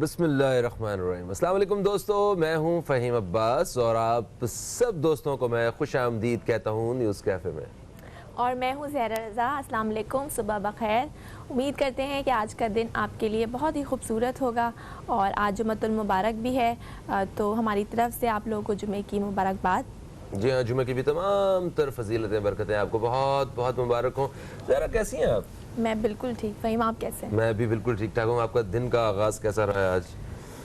بسم اللہ الرحمن الرحیم۔ السلام علیکم دوستو، میں ہوں فہیم عباس اور آپ سب دوستوں کو میں خوش آمدید کہتا ہوں نیوز کیفے میں۔ اور میں ہوں زہرا رضا۔ السلام علیکم، صبح بخیر۔ امید کرتے ہیں کہ آج کا دن آپ کے لیے بہت ہی خوبصورت ہوگا اور آج جمعۃ المبارک بھی ہے، تو ہماری طرف سے آپ لوگوں کو جمعے کی مبارکباد۔ جی ہاں، جمعے کی بھی تمام تر فضیلتیں برکتیں آپ کو بہت بہت مبارک ہوں۔ زہرا کیسی ہیں آپ؟ میں بالکل ٹھیک۔ فہیم آپ کیسے ہیں؟ میں بھی بالکل ٹھیک ٹھاک ہوں۔ آپ کا دن کا آغاز کیسا رہا ہے آج؟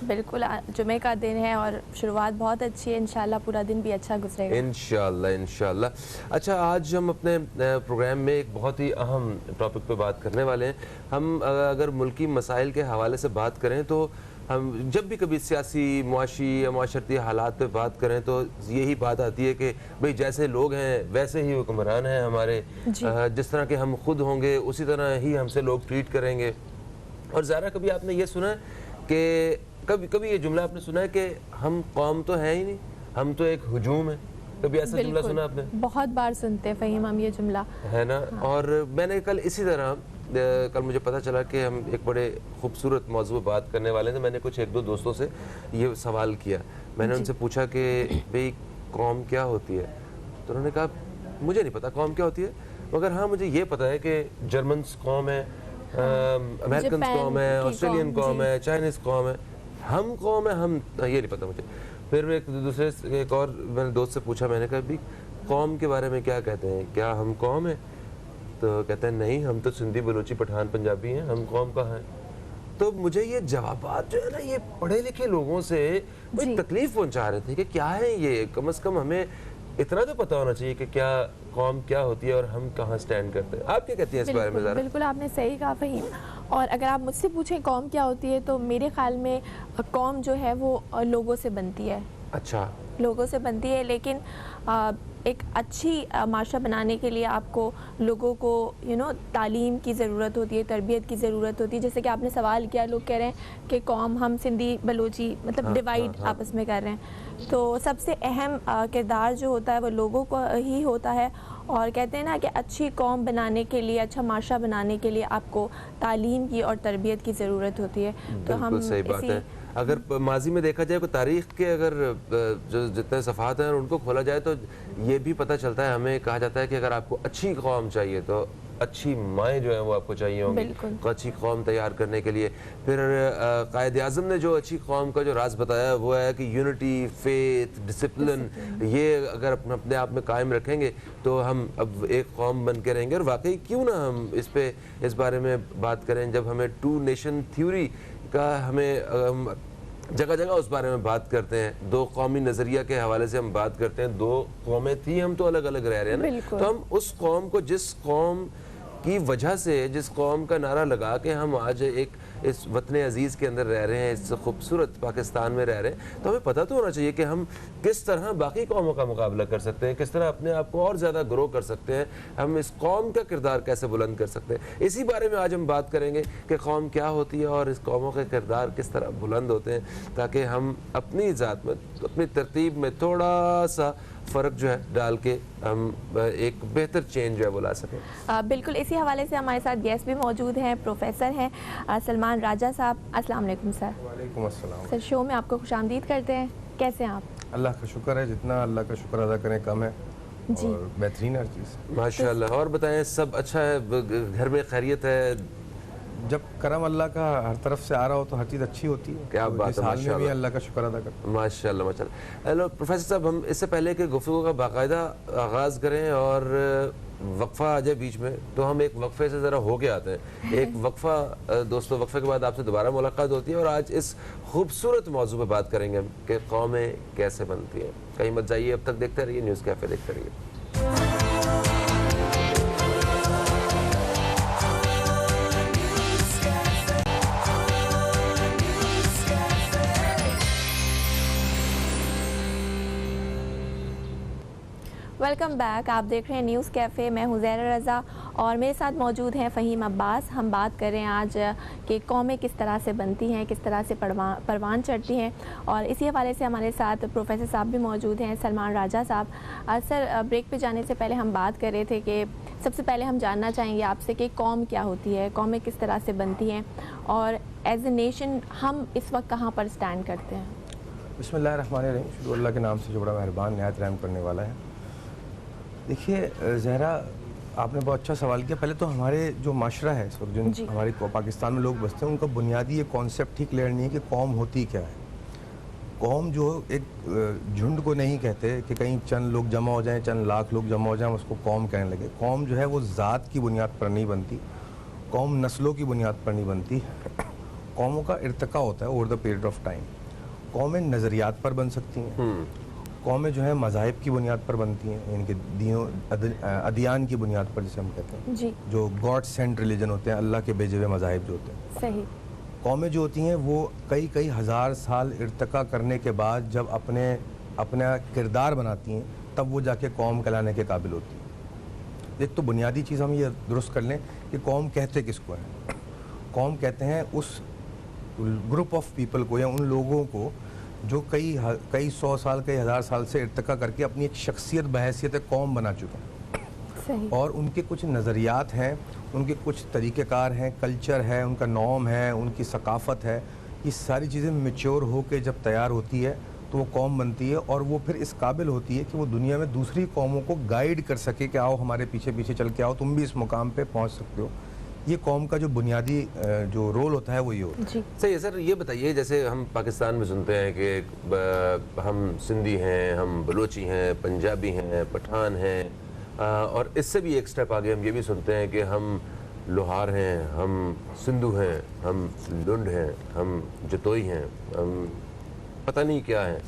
بالکل جمعے کا دن ہے اور شروعات بہت اچھی ہے، انشاءاللہ پورا دن بھی اچھا گزرے گا انشاءاللہ انشاءاللہ۔ اچھا، آج ہم اپنے پروگرام میں ایک بہت ہی اہم ٹاپک پہ بات کرنے والے ہیں۔ ہم اگر ملکی مسائل کے حوالے سے بات کریں تو ہم جب بھی کبھی سیاسی، معاشی یا معاشرتی حالات پہ بات کریں تو یہی بات آتی ہے کہ بھئی جیسے لوگ ہیں ویسے ہی حکمران ہیں ہمارے، جس طرح کہ ہم خود ہوں گے اسی طرح ہی ہم سے لوگ ٹریٹ کریں گے۔ اور ظاہرہ کبھی آپ نے یہ سنا ہے کہ کبھی یہ جملہ آپ نے سنا ہے کہ ہم قوم تو ہیں ہی نہیں، ہم تو ایک ہجوم ہے؟ کبھی ایسا جملہ سنا آپ نے؟ بہت بار سنتے ہیں فہیم ہم یہ جملہ، ہے نا۔ اور میں نے کل اسی طرح کل مجھے پتہ چلا کہ ہم ایک بڑے خوبصورت موضوع پہ بات کرنے والے ہیں، تو میں نے کچھ ایک دو دوستوں سے یہ سوال کیا۔ میں نے ان سے پوچھا کہ بھئی قوم کیا ہوتی ہے؟ تو انہوں نے کہا مجھے نہیں پتا قوم کیا ہوتی ہے، مگر ہاں مجھے یہ پتا ہے کہ جرمنز قوم ہے، امریکنز قوم ہے، آسٹریلین قوم ہے، چائنیز قوم ہے، ہم قوم ہے ہم یہ نہیں پتا مجھے۔ پھر ایک دوسرے ایک اور میں نے دوست سے پوچھا، میں نے کہا بھی قوم کے بارے میں کیا کہتے ہیں، کیا ہم قوم ہیں؟ تو کہتے ہیں نہیں، ہم تو سندھی بلوچی پٹھان پنجابی ہیں، ہم قوم کہاں ہیں؟ تو مجھے یہ جوابات جو ہے نا یہ پڑھے لکھے لوگوں سے کوئی تکلیف پہنچا رہے تھے کہ کیا ہے یہ، کم از کم ہمیں اتنا تو پتہ ہونا چاہیے کہ کیا قوم کیا ہوتی ہے اور ہم کہاں سٹینڈ کرتے ہیں۔ آپ کیا کہتی ہیں اس بارے میں ذرا؟ بالکل آپ نے صحیح کہا فہیم۔ اور اگر آپ مجھ سے پوچھیں قوم کیا ہوتی ہے تو میرے خیال میں قوم جو ہے وہ لوگوں سے بنتی ہے۔ اچھا، لوگوں سے بنتی ہے، لیکن ایک اچھی معاشرہ بنانے کے لیے آپ کو لوگوں کو تعلیم کی ضرورت ہوتی ہے، تربیت کی ضرورت ہوتی ہے۔ جیسے کہ آپ نے سوال کیا، لوگ کہہ رہے ہیں کہ قوم ہم سندھی بلوچی مطلب ڈیوائڈ آپس میں کر رہے ہیں، تو سب سے اہم کردار جو ہوتا ہے وہ لوگوں کو ہی ہوتا ہے۔ اور کہتے ہیں نا کہ اچھی قوم بنانے کے لیے، اچھا معاشرہ بنانے کے لیے آپ کو تعلیم کی اور تربیت کی ضرورت ہوتی ہے۔ تو ہم صحیح بات ہے۔ اگر ماضی میں دیکھا جائے کوئی تاریخ کے اگر جو جتنے صفحات ہیں ان کو کھولا جائے تو یہ بھی پتہ چلتا ہے، ہمیں کہا جاتا ہے کہ اگر آپ کو اچھی قوم چاہیے تو اچھی مائیں جو ہیں وہ آپ کو چاہیے ہوں گی اچھی قوم تیار کرنے کے لیے۔ پھر قائد اعظم نے جو اچھی قوم کا جو راز بتایا وہ ہے کہ یونٹی، فیتھ، ڈسپلن، یہ اگر اپنے آپ میں قائم رکھیں گے تو ہم اب ایک قوم بن کے رہیں گے۔ اور واقعی کیوں نہ ہم اس بارے میں بات کریں، جب ہمیں ٹو نیشن تھیوری کا ہمیں جگہ جگہ اس بارے میں بات کرتے ہیں، دو قومی نظریہ کے حوالے سے ہم بات کرتے ہیں، دو قومیں تھیں ہم تو الگ الگ رہ رہے ہیں نا، تو ہم اس قوم کو جس قوم کی وجہ سے، جس قوم کا نعرہ لگا کے ہم آج ایک اس وطن عزیز کے اندر رہ رہے ہیں، اس خوبصورت پاکستان میں رہ رہے ہیں، تو ہمیں پتہ تو ہونا چاہیے کہ ہم کس طرح باقی قوموں کا مقابلہ کر سکتے ہیں، کس طرح اپنے آپ کو اور زیادہ گرو کر سکتے ہیں، ہم اس قوم کا کردار کیسے بلند کر سکتے ہیں۔ اسی بارے میں آج ہم بات کریں گے کہ قوم کیا ہوتی ہے اور اس قوموں کے کردار کس طرح بلند ہوتے ہیں، تاکہ ہم اپنی ذات میں، اپنی ترتیب میں تھوڑا سا فرق جو ہے ڈال کے ہم ایک بہتر چینج جو ہے وہ لا سکیں۔ بالکل، اسی حوالے سے ہمارے ساتھ گیسٹ بھی موجود ہیں، پروفیسر ہیں سلمان راجہ صاحب۔ السلام علیکم سر۔ وعلیکم السلام سر، شو میں آپ کو خوش آمدید کرتے ہیں، کیسے ہیں آپ؟ اللہ کا شکر ہے، جتنا اللہ کا شکر ادا کریں کم ہے، اور بہترین ہر چیز ماشاءاللہ۔ اور بتائیں سب اچھا ہے، گھر میں خیریت ہے؟ جب کرم اللہ کا ہر طرف سے آ رہا ہو تو ہر چیز اچھی ہوتی ہے۔ کیا بات ہے، اس حال میں بھی اللہ کا شکر ادا کرتے ہیں۔ ماشاءاللہ ماشاءاللہ۔ ہیلو پروفیسر صاحب، ہم اس سے پہلے کہ گفتگو کا باقاعدہ آغاز کریں اور وقفہ آ جائے بیچ میں، تو ہم ایک وقفے سے ذرا ہو کے آتے ہیں۔ ایک وقفہ دوستو، وقفے کے بعد آپ سے دوبارہ ملاقات ہوتی ہے اور آج اس خوبصورت موضوع پہ بات کریں گے ہم کہ قومیں کیسے بنتی ہیں۔ کہیں مت جائیے، اب تک دیکھتے رہیے نیوز کیفے، دیکھتے رہیے۔ ویلکم بیک، آپ دیکھ رہے ہیں نیوز کیفے، میں ہوں زہرا رضا اور میرے ساتھ موجود ہیں فہیم عباس. ہم بات کر رہے ہیں آج کہ قومیں کس طرح سے بنتی ہیں, کس طرح سے پروان چڑھتی ہیں, اور اسی حوالے سے ہمارے ساتھ پروفیسر صاحب بھی موجود ہیں, سلمان راجہ صاحب. سر, بریک پہ جانے سے پہلے ہم بات کر رہے تھے کہ سب سے پہلے ہم جاننا چاہیں گے آپ سے کہ قوم کیا ہوتی ہے, قومیں کس طرح سے بنتی ہیں, اور ایز اے نیشن ہم اس وقت کہاں پر سٹینڈ کرتے ہیں. بسم اللہ الرحمن الرحیم. شروع اللہ کے نام سے جو بڑا مہربان نہایت رحم کرنے والا ہے. دیکھیے زہرا, آپ نے بہت اچھا سوال کیا. پہلے تو ہمارے جو معاشرہ ہے اس وقت, جو ہمارے پاکستان میں لوگ بستے ہیں, ان کا بنیادی یہ کانسیپٹ ہی کلیئر نہیں ہے کہ قوم ہوتی کیا ہے. قوم جو ایک جھنڈ کو نہیں کہتے کہ کہیں چند لوگ جمع ہو جائیں, چند لاکھ لوگ جمع ہو جائیں, اس کو قوم کہنے لگے. قوم جو ہے وہ ذات کی بنیاد پر نہیں بنتی, قوم نسلوں کی بنیاد پر نہیں بنتی. قوموں کا ارتقاء ہوتا ہے over the period of time. قومیں نظریات پر بن سکتی ہیں, قومیں جو ہیں مذاہب کی بنیاد پر بنتی ہیں, یعنی کہ ادیان کی بنیاد پر جسے ہم کہتے ہیں, جو گاڈ سینٹ ریلیجن ہوتے ہیں, اللہ کے بھیجے ہوئے مذاہب جو ہوتے ہیں. صحیح. قومیں جو ہوتی ہیں وہ کئی ہزار سال ارتقاء کرنے کے بعد جب اپنا کردار بناتی ہیں, تب وہ جا کے قوم کہلانے کے قابل ہوتی ہیں. ایک تو بنیادی چیز ہم یہ درست کر لیں کہ قوم کہتے کس کو ہیں. قوم کہتے ہیں اس گروپ آف پیپل کو, یا ان لوگوں کو جو کئی سو سال, کئی ہزار سال سے ارتقاء کر کے اپنی ایک شخصیت بحیثیت قوم بنا چکے ہیں. صحیح. اور ان کے کچھ نظریات ہیں, ان کے کچھ طریقہ کار ہیں, کلچر ہے, ان کا نام ہے, ان کی ثقافت ہے. یہ ساری چیزیں میچور ہو کے جب تیار ہوتی ہے تو وہ قوم بنتی ہے, اور وہ پھر اس قابل ہوتی ہے کہ وہ دنیا میں دوسری قوموں کو گائیڈ کر سکے کہ آؤ ہمارے پیچھے پیچھے چل کے آؤ, تم بھی اس مقام پہ پہنچ سکتے ہو. یہ قوم کا جو بنیادی جو رول ہوتا ہے وہ یہ ہوتا ہے. صحیح ہے سر. یہ بتائیے, جیسے ہم پاکستان میں سنتے ہیں کہ ہم سندھی ہیں, ہم بلوچی ہیں, پنجابی ہیں, پٹھان ہیں, اور اس سے بھی ایک سٹیپ آگے ہم یہ بھی سنتے ہیں کہ ہم لوہار ہیں, ہم سندھو ہیں, ہم لنڈ ہیں, ہم جتوئی ہیں, ہم پتہ نہیں کیا ہیں.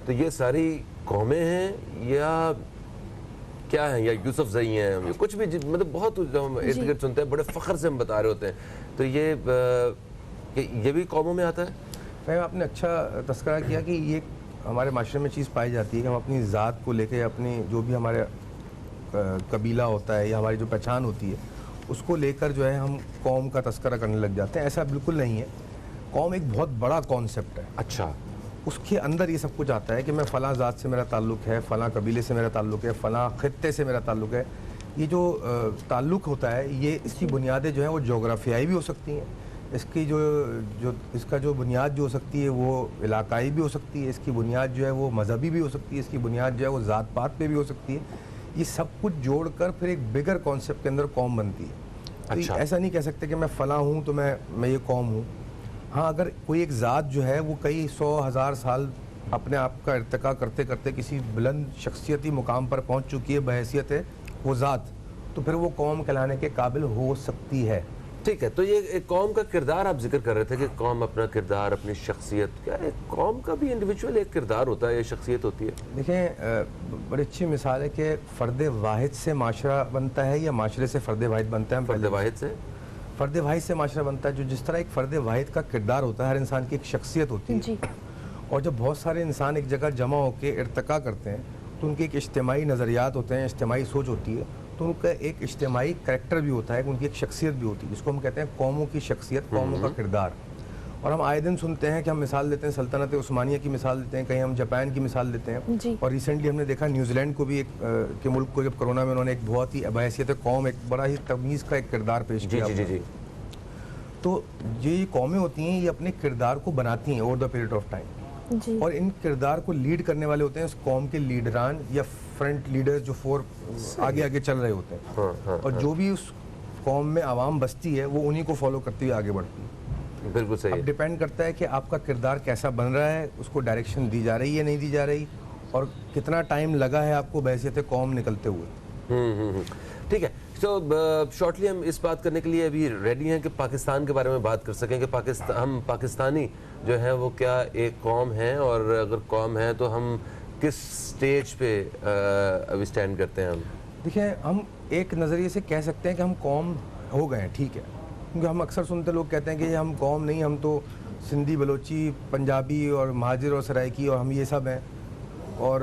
تو یہ ساری قومیں ہیں یا کیا ہیں, یا یوسف زئی ہیں, کچھ بھی, مطلب بہت ہم ارد گرد سنتے ہیں, بڑے فخر سے ہم بتا رہے ہوتے ہیں. تو یہ بھی قوموں میں آتا ہے. میں آپ نے اچھا تذکرہ کیا کہ یہ ہمارے معاشرے میں چیز پائی جاتی ہے کہ ہم اپنی ذات کو لے کے, اپنی جو بھی ہمارے قبیلہ ہوتا ہے یا ہماری جو پہچان ہوتی ہے اس کو لے کر جو ہے ہم قوم کا تذکرہ کرنے لگ جاتے ہیں. ایسا بالکل نہیں ہے. قوم ایک بہت بڑا کانسیپٹ ہے. اچھا. اس کے اندر یہ سب کچھ آتا ہے کہ میں فلاں ذات سے میرا تعلق ہے, فلاں قبیلے سے میرا تعلق ہے, فلاں خطے سے میرا تعلق ہے. یہ جو تعلق ہوتا ہے, یہ اس کی بنیادیں جو ہیں وہ جغرافیائی بھی ہو سکتی ہیں, اس کی اس کا جو بنیاد جو ہو سکتی ہے وہ علاقائی بھی ہو سکتی ہے, اس کی بنیاد جو ہے وہ مذہبی بھی ہو سکتی ہے, اس کی بنیاد جو ہے وہ ذات پات پہ بھی ہو سکتی ہے. یہ سب کچھ جوڑ کر پھر ایک بگر کانسیپٹ کے اندر قوم بنتی ہے. اچھا. ایسا نہیں کہہ سکتے کہ میں فلاں ہوں تو میں یہ قوم ہوں. ہاں, اگر کوئی ایک ذات جو ہے وہ کئی سو ہزار سال اپنے آپ کا ارتقاء کرتے کرتے کسی بلند شخصیتی مقام پر پہنچ چکی ہے بحیثیت ہے وہ ذات, تو پھر وہ قوم کہلانے کے قابل ہو سکتی ہے. ٹھیک ہے. تو یہ ایک قوم کا کردار آپ ذکر کر رہے تھے کہ قوم اپنا کردار, اپنی شخصیت, کیا ایک قوم کا بھی انڈیویجول ایک کردار ہوتا ہے, یہ شخصیت ہوتی ہے؟ دیکھیں, بڑی اچھی مثال ہے کہ فرد واحد سے معاشرہ بنتا ہے یا معاشرے سے فرد واحد بنتا ہے. فرد واحد سے معاشرہ بنتا ہے. جو جس طرح ایک فرد واحد کا کردار ہوتا ہے, ہر انسان کی ایک شخصیت ہوتی ہے, اور جب بہت سارے انسان ایک جگہ جمع ہو کے ارتقاء کرتے ہیں تو ان کے ایک اجتماعی نظریات ہوتے ہیں, اجتماعی سوچ ہوتی ہے, تو ان کا ایک اجتماعی کریکٹر بھی ہوتا ہے, ان کی ایک شخصیت بھی ہوتی ہے, جس کو ہم کہتے ہیں قوموں کی شخصیت, قوموں کا کردار. اور ہم آئے دن سنتے ہیں کہ ہم مثال دیتے ہیں سلطنت عثمانیہ کی مثال دیتے ہیں, کہیں ہم جاپان کی مثال دیتے ہیں, اور ریسنٹلی ہم نے دیکھا نیوزی لینڈ کو بھی ایک کے ملک کو جب کرونا میں انہوں نے ایک بہت ہی بحیثیت قوم ایک بڑا ہی تمیز کا ایک کردار پیش کیا. تو یہ قومیں ہوتی ہیں, یہ اپنے کردار کو بناتی ہیں over the period of time, اور ان کردار کو لیڈ کرنے والے ہوتے ہیں اس قوم کے لیڈران یا فرنٹ لیڈر جو آگے چل رہے ہوتے ہیں, اور جو بھی اس قوم میں عوام بستی ہے وہ انہی کو فالو کرتے ہوئے آگے بڑھتی ہے. بالکل صحیح. اب ڈیپینڈ کرتا ہے کہ آپ کا کردار کیسا بن رہا ہے, اس کو ڈائریکشن دی جا رہی ہے نہیں دی جا رہی, اور کتنا ٹائم لگا ہے آپ کو بحیثیت قوم نکلتے ہوئے. ٹھیک ہے. تو شارٹلی ہم اس بات کرنے کے لیے ابھی ریڈی ہیں کہ پاکستان کے بارے میں بات کر سکیں کہ ہم پاکستانی جو ہیں وہ کیا ایک قوم ہیں, اور اگر قوم ہیں تو ہم کس سٹیج پہ ابھی سٹینڈ کرتے ہیں. ہم دیکھیں, ہم ایک نظریے سے کہہ سکتے ہیں کہ ہم قوم ہو گئے ہیں, ٹھیک ہے, کیونکہ ہم اکثر سنتے لوگ کہتے ہیں کہ یہ ہم قوم نہیں, ہم تو سندھی, بلوچی, پنجابی اور مہاجر اور سرائکی اور ہم یہ سب ہیں, اور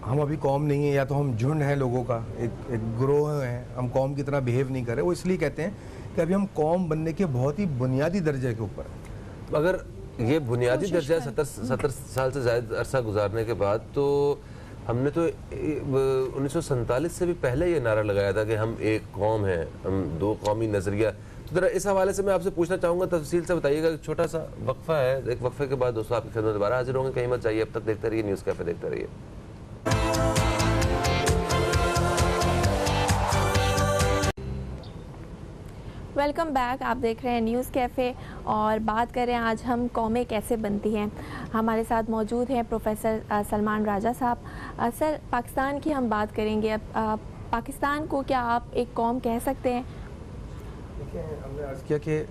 ہم ابھی قوم نہیں ہے، یا تو ہم جھنڈ ہیں لوگوں کا، ایک گروہ ہیں، ہم قوم کی طرح بیہیو نہیں کر رہے. وہ اس لیے کہتے ہیں کہ ابھی ہم قوم بننے کے بہت ہی بنیادی درجے کے اوپر ہیں. اگر یہ بنیادی درجہ 70 سال سے زائد عرصہ گزارنے کے بعد، تو ہم نے تو 1947 سے بھی پہلے یہ نعرہ لگایا تھا کہ ہم ایک قوم ہیں، ہم دو قومی نظریہ. تو ذرا اس حوالے سے میں آپ سے پوچھنا چاہوں گا، تفصیل سے بتائیے گا. ایک چھوٹا سا وقفہ ہے، ایک وقفے کے بعد دوستوں آپ کی خدمت میں دوبارہ حاضر ہوں گے. کہیں مت جائیے، اب تک دیکھتے رہیے نیوز کیفے، دیکھتے رہیے. Welcome back. آپ دیکھ رہے ہیں نیوز کیفے اور بات کر رہے ہیں آج ہم قومیں کیسے بنتی ہیں. ہمارے ساتھ موجود ہیں پروفیسر سلمان راجہ صاحب. سر، پاکستان کی ہم بات کریں گے. اب پاکستان کو کیا آپ ایک قوم کہہ سکتے ہیں؟ دیکھیں، ہم نے عرض کیا کہ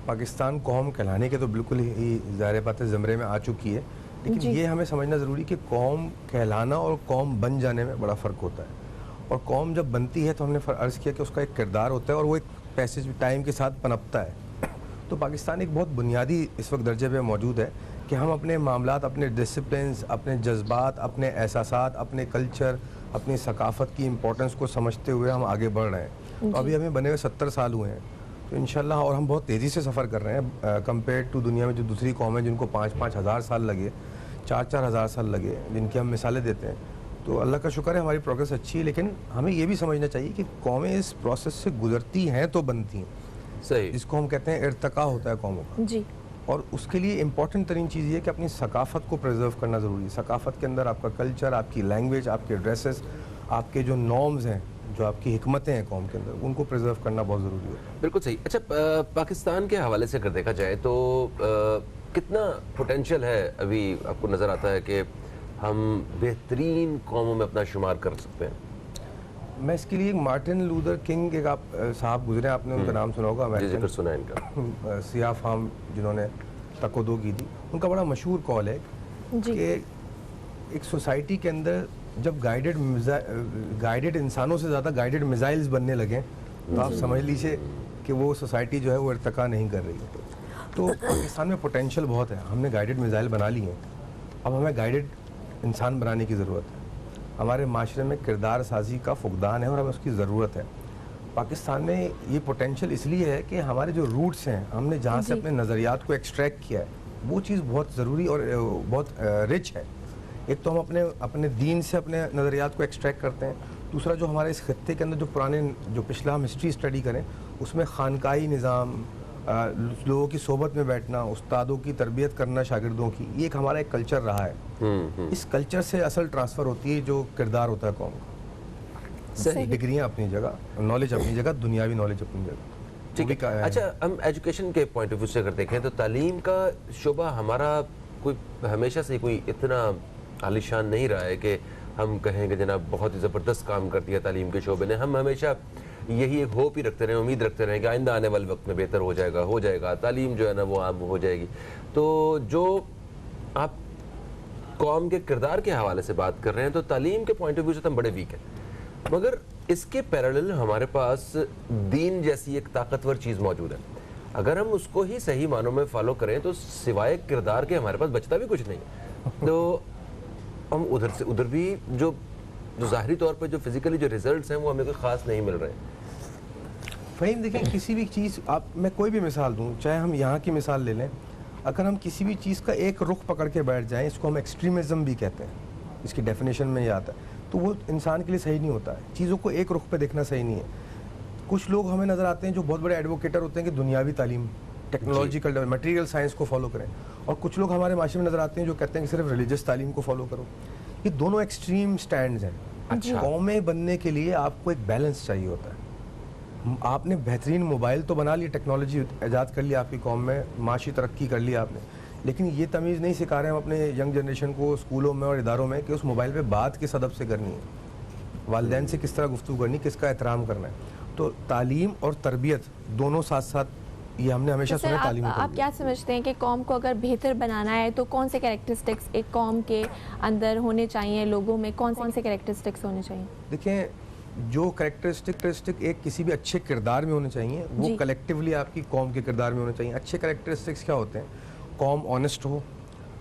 پاکستان قوم کہلانے کے تو بالکل ہی ظاہر بات ہے زمرے میں آ چکی ہے، لیکن یہ ہمیں سمجھنا ضروری کہ قوم کہلانا اور قوم بن جانے میں بڑا فرق ہوتا ہے. اور قوم جب بنتی ہے تو ہم نے عرض کیا کہ اس کا ایک کردار ہوتا ہے اور وہ ایک پیسج ٹائم کے ساتھ پنپتا ہے. تو پاکستان ایک بہت بنیادی اس وقت درجے پہ موجود ہے کہ ہم اپنے معاملات، اپنے ڈسپلنز، اپنے جذبات، اپنے احساسات، اپنے کلچر، اپنی ثقافت کی امپورٹنس کو سمجھتے ہوئے ہم آگے بڑھ رہے ہیں. تو ابھی ہمیں بنے ہوئے 70 سال ہوئے ہیں. تو انشاءاللہ، اور ہم بہت تیزی سے سفر کر رہے ہیں کمپیئر ٹو دنیا میں جو دوسری قومیں جن کو 5-5 ہزار سال لگے، 4-4 ہزار سال لگے، جن کی ہم مثالیں دیتے ہیں. تو اللہ کا شکر ہے ہماری پروگریس اچھی ہے، لیکن ہمیں یہ بھی سمجھنا چاہیے کہ قومیں اس پروسیس سے گزرتی ہیں تو بنتی ہیں. صحیح. جس کو ہم کہتے ہیں ارتقا ہوتا ہے قوموں کا. جی. اور اس کے لیے امپورٹنٹ ترین چیز یہ ہے کہ اپنی ثقافت کو پریزرو کرنا ضروری ہے. ثقافت کے اندر آپ کا کلچر، آپ کی لینگویج، آپ کے ڈریسز، آپ کے جو نارمز ہیں، جو آپ کی حکمتیں ہیں قوم کے اندر، ان کو پریزرو کرنا بہت ضروری ہے. بالکل صحیح. اچھا، پاکستان کے حوالے سے اگر دیکھا جائے تو کتنا پوٹینشیل ہے ابھی آپ کو نظر آتا ہے کہ ہم بہترین قوموں میں اپنا شمار کر سکتے ہیں؟ میں اس کے لیے مارٹن لوتھر کنگ ایک آپ صاحب گزرے، آپ نے ان کا نام سنا ہوگا، ذکر سنا ہے ان کا، سیاہ فام جنہوں نے تقدو کی تھی. ان کا بڑا مشہور قول ہے کہ ایک سوسائٹی کے اندر جب گائیڈڈ انسانوں سے زیادہ گائیڈڈ میزائلز بننے لگیں تو آپ سمجھ لیجیے کہ وہ سوسائٹی جو ہے وہ ارتقا نہیں کر رہی ہے. تو پاکستان میں پوٹینشیل بہت ہے. ہم نے گائیڈڈ میزائل بنا لی ہیں، اب ہمیں گائیڈڈ انسان بنانے کی ضرورت ہے. ہمارے معاشرے میں کردار سازی کا فقدان ہے اور ہمیں اس کی ضرورت ہے. پاکستان میں یہ پوٹینشیل اس لیے ہے کہ ہمارے جو روٹس ہیں، ہم نے جہاں سے اپنے نظریات کو ایکسٹریکٹ کیا ہے، وہ چیز بہت ضروری اور بہت رچ ہے. ایک تو ہم اپنے دین سے اپنے نظریات کو ایکسٹریکٹ کرتے ہیں. دوسرا، جو ہمارے اس خطے کے اندر جو پرانے جو پچھلا ہم ہسٹری اسٹڈی کریں، اس میں خانقاہی نظام، لوگوں کی صحبت میں بیٹھنا، استادوں کی تربیت کرنا شاگردوں کی، یہ ہمارا ایک کلچر رہا ہے. اس کلچر سے اصل ٹرانسفر ہوتی ہے جو کردار ہوتا ہے قوم کا. ڈگریاں اپنی جگہ، نالج اپنی جگہ، دنیاوی نالج اپنی جگہ. ٹھیک ہے. اچھا، ہم ایجوکیشن کے پوائنٹ آف ویو سے اگر دیکھیں تو تعلیم کا شعبہ ہمارا کوئی ہمیشہ سے کوئی اتنا عالیشان نہیں رہا ہے کہ ہم کہیں کہ جناب بہت ہی زبردست کام کر دیا تعلیم کے شعبے نے. ہم ہمیشہ یہی ایک ہوپ ہی رکھتے رہے، امید رکھتے رہے کہ آئندہ آنے والے وقت میں بہتر ہو جائے گا تعلیم جو ہے نا وہ عام ہو جائے گی. تو جو آپ قوم کے کردار کے حوالے سے بات کر رہے ہیں تو تعلیم کے پوائنٹ آف ویو سے تو ہم بڑے ویک ہیں، مگر اس کے پیرالل ہمارے پاس دین جیسی ایک طاقتور چیز موجود ہے. اگر ہم اس کو ہی صحیح معنوں میں فالو کریں تو سوائے کردار کے ہمارے پاس بچتا بھی کچھ نہیں. تو ہم ادھر بھی جو ظاہری طور پہ جو فزیکلی جو ریزلٹس ہیں وہ ہمیں کوئی خاص نہیں مل رہے. فہیم، دیکھیں کسی بھی چیز، میں کوئی بھی مثال دوں، چاہے ہم یہاں کی مثال لے لیں، اگر ہم کسی بھی چیز کا ایک رخ پکڑ کے بیٹھ جائیں، اس کو ہم ایکسٹریمزم بھی کہتے ہیں، اس کی ڈیفینیشن میں یہ آتا ہے، تو وہ انسان کے لیے صحیح نہیں ہوتا ہے. چیزوں کو ایک رخ پہ دیکھنا صحیح نہیں ہے. کچھ لوگ ہمیں نظر آتے ہیں جو بہت بڑے ایڈوکیٹر ہوتے ہیں کہ دنیاوی تعلیم، ٹیکنالوجیکل مٹیریل سائنس کو فالو کریں، اور کچھ لوگ ہمارے معاشرے میں نظر آتے ہیں جو کہتے ہیں کہ صرف ریلیجس تعلیم کو فالو کرو. یہ دونوں ایکسٹریم سٹینڈز ہیں. قومیں بننے کے لیے آپ کو ایک بیلنس چاہیے ہوتا ہے. آپ نے بہترین موبائل تو بنا لی، ٹیکنالوجی ایجاد کر لی آپ کی قوم میں، معاشی ترقی کر لی آپ نے، لیکن یہ تمیز نہیں سکھا رہے ہیں ہم اپنے ینگ جنریشن کو اسکولوں میں اور اداروں میں کہ اس موبائل پہ بات کس ادب سے کرنی ہے، والدین سے کس طرح گفتگو کرنی، کس کا احترام کرنا ہے. تو تعلیم اور تربیت دونوں ساتھ ساتھ، یہ ہم نے ہمیشہ سنا تعلیم. آپ کیا سمجھتے ہیں کہ قوم کو اگر بہتر بنانا ہے تو کون سے کریکٹرسٹکس ایک قوم کے اندر ہونے چاہیے، لوگوں میں کون سے کریکٹرسٹکس ہونے چاہیے؟ دیکھیں، جو کریکٹرسٹک ایک کسی بھی اچھے کردار میں ہونے چاہیے، وہ کلیکٹیولی آپ کی قوم کے کردار میں ہونے چاہیے. اچھے کریکٹرسٹکس کیا ہوتے ہیں؟ قوم آنیسٹ ہو،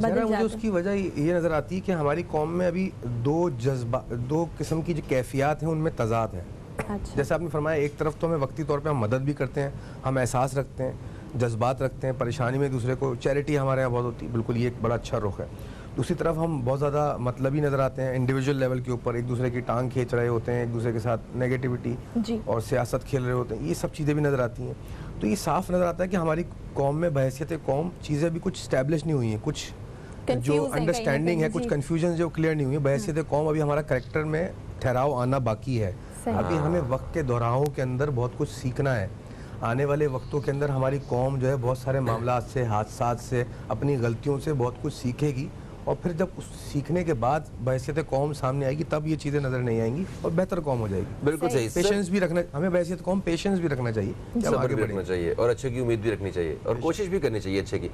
ذرا مجھے اس کی وجہ یہ نظر آتی ہے کہ ہماری قوم میں ابھی دو قسم کی جو کیفیات ہیں ان میں تضاد ہے. جیسے آپ نے فرمایا ایک طرف تو ہمیں وقتی طور پہ ہم مدد بھی کرتے ہیں, ہم احساس رکھتے ہیں, جذبات رکھتے ہیں, پریشانی میں ایک دوسرے کو, چیریٹی ہمارے یہاں بہت ہوتی ہے, بالکل یہ ایک بڑا اچھا رخ ہے. دوسری طرف ہم بہت زیادہ مطلبی نظر آتے ہیں, انڈیویجول لیول کے اوپر ایک دوسرے کی ٹانگ کھینچ رہے ہوتے ہیں, ایک دوسرے کے ساتھ نیگیٹیوٹی اور سیاست کھیل رہے ہوتے ہیں, یہ سب چیزیں بھی نظر آتی ہیں. تو یہ صاف نظر آتا ہے کہ ہماری قوم میں بحیثیت قوم چیزیں بھی کچھ اسٹیبلش نہیں ہوئی ہیں, کچھ جو انڈرسٹینڈنگ ہے, کچھ کنفیوژن جو کلیئر نہیں ہوئی ہیں. بحیثیت قوم ابھی ہمارا کریکٹر میں ٹھہراؤ آنا باقی ہے. ابھی ہمیں وقت کے دورانوں کے اندر بہت کچھ سیکھنا ہے. آنے والے وقتوں کے اندر ہماری قوم جو ہے بہت سارے معاملات سے, حادثات سے, اپنی غلطیوں سے بہت کچھ سیکھے گی, اور پھر جب اس سیکھنے کے بعد بحیثیت قوم سامنے آئے گی تب یہ چیزیں نظر نہیں آئیں گی اور بہتر قوم ہو جائے گی. بالکل صحیح. پیشنس بھی رکھنا, ہمیں بحیثیت قوم پیشنس بھی رکھنا چاہیے, صبر بھی رکھنا چاہیے, اور اچھے کی امید بھی رکھنی چاہیے, اور کوشش بھی کرنی چاہیے اچھے کی.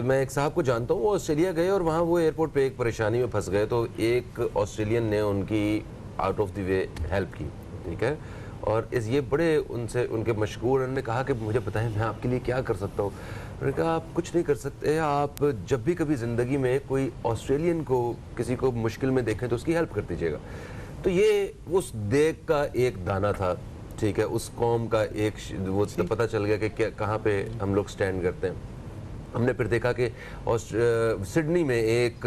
میں ایک صاحب کو جانتا ہوں, وہ آسٹریلیا گئے اور وہاں وہ ایئرپورٹ پہ ایک پریشانی میں پھنس گئے, تو ایک آسٹریلین نے ان کی out of the way help کی, ٹھیک ہے, اور یہ بڑے ان کے مشکور. انہوں نے کہا کہ مجھے بتائیں میں آپ کے لیے کیا کر سکتا ہوں. انہوں نے کہا آپ کچھ نہیں کر سکتے, آپ جب بھی کبھی زندگی میں کوئی آسٹریلین کو کسی کو مشکل میں دیکھیں تو اس کی ہیلپ کر دیجیے گا. تو یہ اس دیگ کا ایک دانہ تھا, ٹھیک ہے, اس قوم کا ایک وہ پتہ چل گیا کہ کہاں پہ ہم لوگ سٹینڈ کرتے ہیں. ہم نے پھر دیکھا کہ سڈنی میں ایک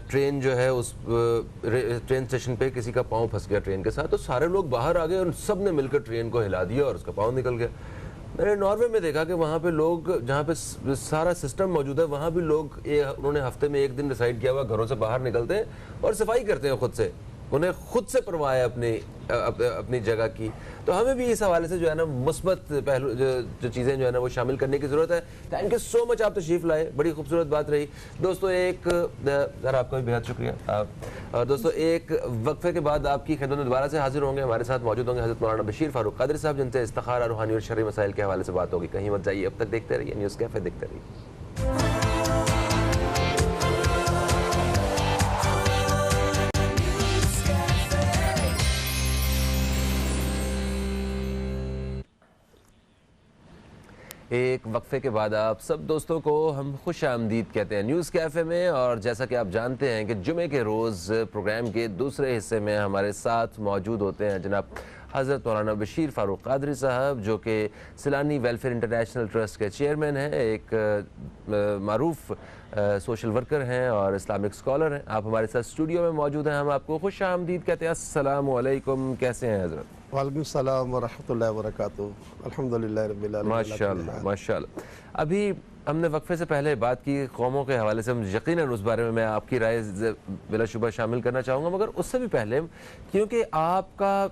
ٹرین جو ہے اس ٹرین اسٹیشن پہ کسی کا پاؤں پھنس گیا ٹرین کے ساتھ, تو سارے لوگ باہر آ گئے اور سب نے مل کر ٹرین کو ہلا دیا اور اس کا پاؤں نکل گیا. میں نے ناروے میں دیکھا کہ وہاں پہ لوگ, جہاں پہ سارا سسٹم موجود ہے, وہاں بھی لوگ انہوں نے ہفتے میں ایک دن ڈیسائیڈ کیا ہوا گھروں سے باہر نکلتے ہیں اور صفائی کرتے ہیں خود سے, انہیں خود سے پرواہ ہے اپنی جگہ کی. تو ہمیں بھی اس حوالے سے جو ہے نا مثبت پہلو جو چیزیں جو ہے نا وہ شامل کرنے کی ضرورت ہے. تھینک یو سو مچ, آپ تشریف لائے, بڑی خوبصورت بات رہی. دوستو ایک ذرا آپ کا بھی بہت شکریہ. اور دوستو ایک وقفے کے بعد آپ کی خدمت میں دوبارہ سے حاضر ہوں گے. ہمارے ساتھ موجود ہوں گے حضرت مولانا بشیر فاروق قادری صاحب, جن سے استخارہ, روحانی اور شرعی مسائل کے حوالے سے بات ہوگی. کہیں مت جائیے, اب تک دیکھتے رہیے نیوز کیفے, دیکھتے رہیے. ایک وقفے کے بعد آپ سب دوستوں کو ہم خوش آمدید کہتے ہیں نیوز کیفے میں. اور جیسا کہ آپ جانتے ہیں کہ جمعے کے روز پروگرام کے دوسرے حصے میں ہمارے ساتھ موجود ہوتے ہیں جناب حضرت مولانا بشیر فاروق قادری صاحب, جو کہ سیلانی ویلفیئر انٹرنیشنل ٹرسٹ کے چیئرمین ہیں, ایک معروف سوشل ورکر ہیں اور اسلامک اسکالر ہیں. آپ ہمارے ساتھ اسٹوڈیو میں موجود ہیں, ہم آپ کو خوش آمدید کہتے ہیں. السلام علیکم, کیسے ہیں حضرت؟ وعلیکم السلام ورحمۃ اللہ وبرکاتہ. الحمدللہ رب العالمین. ماشاءاللہ ماشاءاللہ. ابھی ہم نے وقفے سے پہلے بات کی قوموں کے حوالے سے, ہم یقیناً اس بارے میں آپ کی رائے بلا شبہ شامل کرنا چاہوں گا, مگر اس سے بھی پہلے کیونکہ آپ کا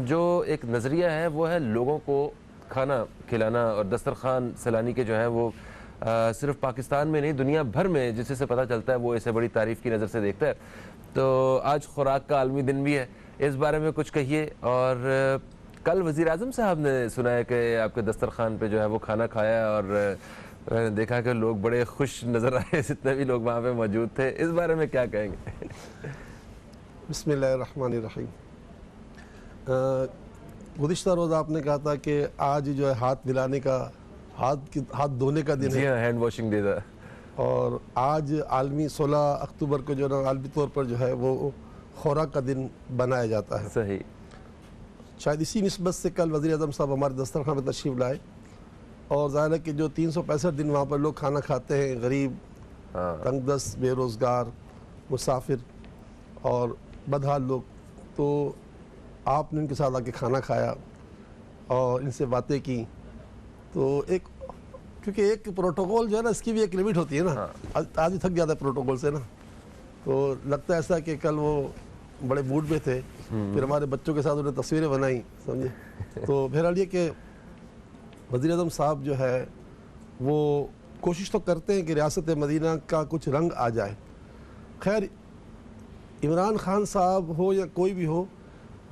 جو ایک نظریہ ہے وہ ہے لوگوں کو کھانا کھلانا, اور دسترخوان سیلانی کے جو ہیں وہ صرف پاکستان میں نہیں دنیا بھر میں جس سے پتہ چلتا ہے وہ اسے بڑی تعریف کی نظر سے دیکھتا ہے. تو آج خوراک کا عالمی دن بھی ہے, اس بارے میں کچھ کہیے. اور کل وزیر اعظم صاحب نے سنا ہے کہ آپ کے دسترخوان پہ جو ہے وہ کھانا کھایا, اور میں نے دیکھا کہ لوگ بڑے خوش نظر آئے, جتنے بھی لوگ وہاں پہ موجود تھے. اس بارے میں کیا کہیں گے؟ بسم اللہ الرحمن الرحیم. گزشتہ روز آپ نے کہا تھا کہ آج جو ہے ہاتھ ملانے کا, ہاتھ دھونے کا دن ہے. جی ہاں, ہینڈ واشنگ ڈے تھا. اور آج عالمی 16 اکتوبر کو جو ہے عالمی طور پر جو ہے وہ خوراک کا دن بنایا جاتا ہے. صحیح. شاید اسی نسبت سے کل وزیر اعظم صاحب ہمارے دسترخوان میں تشریف لائے, اور ظاہر ہے کہ جو 365 دن وہاں پر لوگ کھانا کھاتے ہیں, غریب, تنگ دست, بے روزگار, مسافر اور بدحال لوگ, تو آپ نے ان کے ساتھ آ کے کھانا کھایا اور ان سے باتیں کی. تو ایک کیونکہ ایک پروٹوکول جو ہے نا اس کی بھی ایک لمٹ ہوتی ہے نا, آج تھک جاتا ہے پروٹوکول سے نا. تو لگتا ہے ایسا کہ کل وہ بڑے موڈ میں تھے, پھر ہمارے بچوں کے ساتھ انہیں تصویریں بنائی, سمجھے. تو بہرحال یہ کہ وزیر اعظم صاحب جو ہے وہ کوشش تو کرتے ہیں کہ ریاست مدینہ کا کچھ رنگ آ جائے. خیر عمران خان صاحب ہو یا کوئی بھی ہو,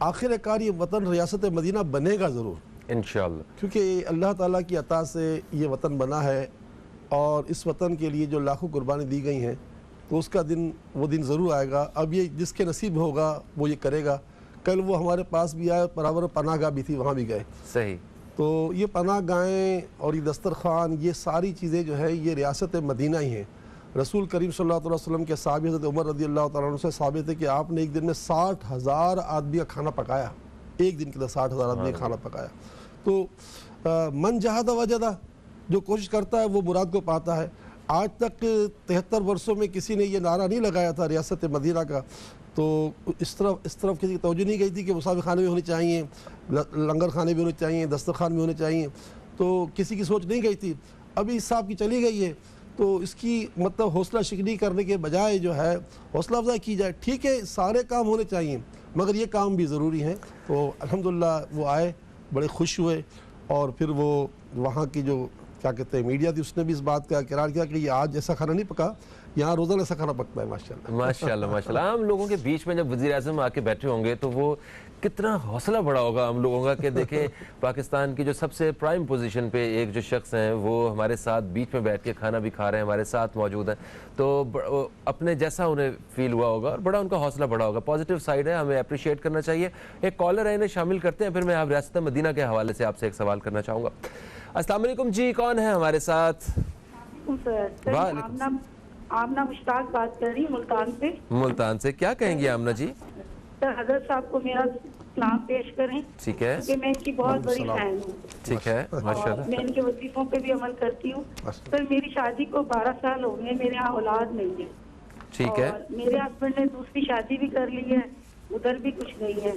آخر کار یہ وطن ریاست مدینہ بنے گا ضرور انشاءاللہ, کیونکہ اللہ تعالیٰ کی عطا سے یہ وطن بنا ہے, اور اس وطن کے لیے جو لاکھوں قربانی دی گئی ہیں, تو اس کا دن, وہ دن ضرور آئے گا. اب یہ جس کے نصیب ہوگا وہ یہ کرے گا. کل وہ ہمارے پاس بھی آئے, پراور پناہ گاہ بھی تھی, وہاں بھی گئے. صحیح. تو یہ پناہ گاہیں اور یہ دسترخوان، یہ ساری چیزیں جو ہے یہ ریاست مدینہ ہی ہیں۔ رسول کریم صلی اللہ علیہ وسلم کے صحابی حضرت عمر رضی اللہ تعالیٰ عنہ سے ثابت ہے کہ آپ نے ایک دن میں 60,000 آدمی کا کھانا پکایا، ایک دن کے اندر 60,000 آدمی کا کھانا پکایا۔ تو من جہد وجدہ، جو کوشش کرتا ہے وہ مراد کو پاتا ہے۔ آج تک 73 برسوں میں کسی نے یہ نعرہ نہیں لگایا تھا ریاست مدینہ کا، تو اس طرف کسی کی توجہ نہیں گئی تھی کہ مسافر خانے بھی ہونے چاہیے، لنگر خانے بھی ہونے چاہیے، دسترخوان بھی ہونے چاہیے، تو کسی کی سوچ نہیں گئی تھی۔ ابھی اس صاحب کی چلی گئی ہے، تو اس کی مطلب حوصلہ شکنی کرنے کے بجائے جو ہے حوصلہ افزائی کی جائے۔ ٹھیک ہے سارے کام ہونے چاہیے مگر یہ کام بھی ضروری ہیں۔ تو الحمدللہ وہ آئے، بڑے خوش ہوئے، اور پھر وہ وہاں کی جو کیا کہتے ہیں میڈیا تھی، اس نے بھی اس بات کا اقرار کیا کہ یہ آج ایسا کھانا نہیں پکا، یہاں روزانہ ایسا کھانا پکتا ہے ماشاءاللہ۔ ماشاءاللہ ماشاءاللہ۔ عام لوگوں کے بیچ میں جب وزیر اعظم آ کے بیٹھے ہوں گے تو وہ کتنا حوصلہ بڑا ہوگا ہم لوگوں کا کہ دیکھیں پاکستان کی جو سب سے پرائم پوزیشن پہ ایک جو شخص ہیں وہ ہمارے ساتھ بیچ میں بیٹھ کے کھانا بھی کھا رہے ہیں، ہمارے ساتھ موجود ہیں، تو اپنے جیسا انہیں فیل ہوا ہوگا اور بڑا ان کا حوصلہ بڑا ہوگا۔ پازیٹیو سائیڈ ہے، ہمیں اپریشیٹ کرنا چاہیے۔ ایک کالر ہے، انہیں شامل کرتے ہیں، پھر میں آپ ریاست مدینہ کے حوالے سے آپ سے ایک سوال کرنا چاہوں گا۔ السلام علیکم جی، کون ہے ہمارے ساتھ؟ آمنہ مشتاق بات کر رہی ہوں ملتان سے۔ ملتان سے، کیا کہیں گی آمنہ جی؟ سر حضرت صاحب کو میرا سلام پیش کریں۔ ٹھیک ہے، کہ میں ان کی بہت بڑی فین ہوں۔ ٹھیک ہے، ماشاءاللہ۔ میں ان کے وظیفوں پہ بھی عمل کرتی ہوں۔ سر میری شادی کو 12 سال ہو گئے، میرے یہاں اولاد نہیں ہے۔ ٹھیک ہے، میرے ہسبینڈ نے دوسری شادی بھی کر لی ہے، ادھر بھی کچھ نہیں ہے،